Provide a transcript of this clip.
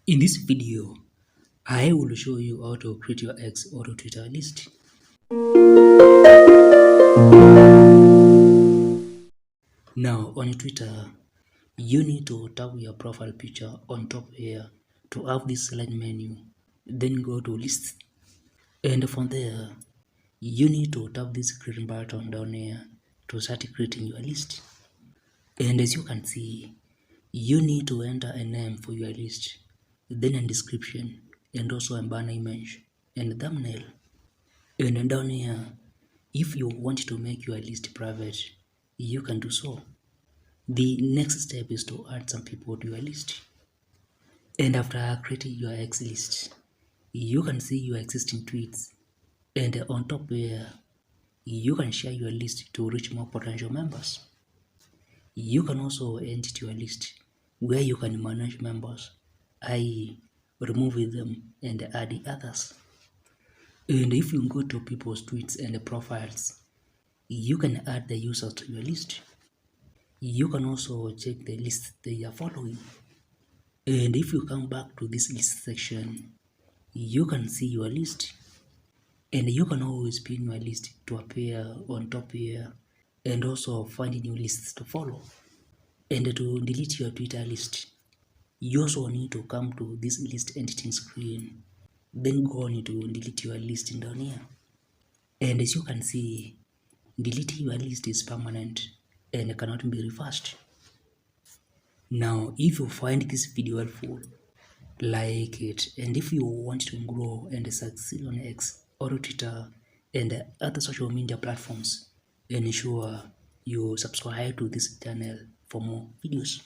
In this video, I will show you how to create your X or Twitter list. Now on Twitter, you need to tap your profile picture on top here to have this select menu, then go to list, and from there you need to tap this green button down here to start creating your list. And as you can see, you need to enter a name for your list, then a description, and also a banner image and a thumbnail. And then down here, if you want to make your list private, you can do so. The next step is to add some people to your list. And after creating your X list, you can see your existing tweets. And on top here, you can share your list to reach more potential members. You can also edit your list where you can manage members, i.e. remove them and add the others. And if you go to people's tweets and profiles, you can add the users to your list. You can also check the list they are following. And if you come back to this list section, you can see your list. And you can always pin your list to appear on top here and also find new lists to follow. And to delete your Twitter list, you also need to come to this list editing screen. Then go on to delete your list down here. And as you can see, deleting your list is permanent and cannot be reversed. Now, if you find this video helpful, like it, and if you want to grow and succeed on X or Twitter and other social media platforms, ensure you subscribe to this channel for more videos.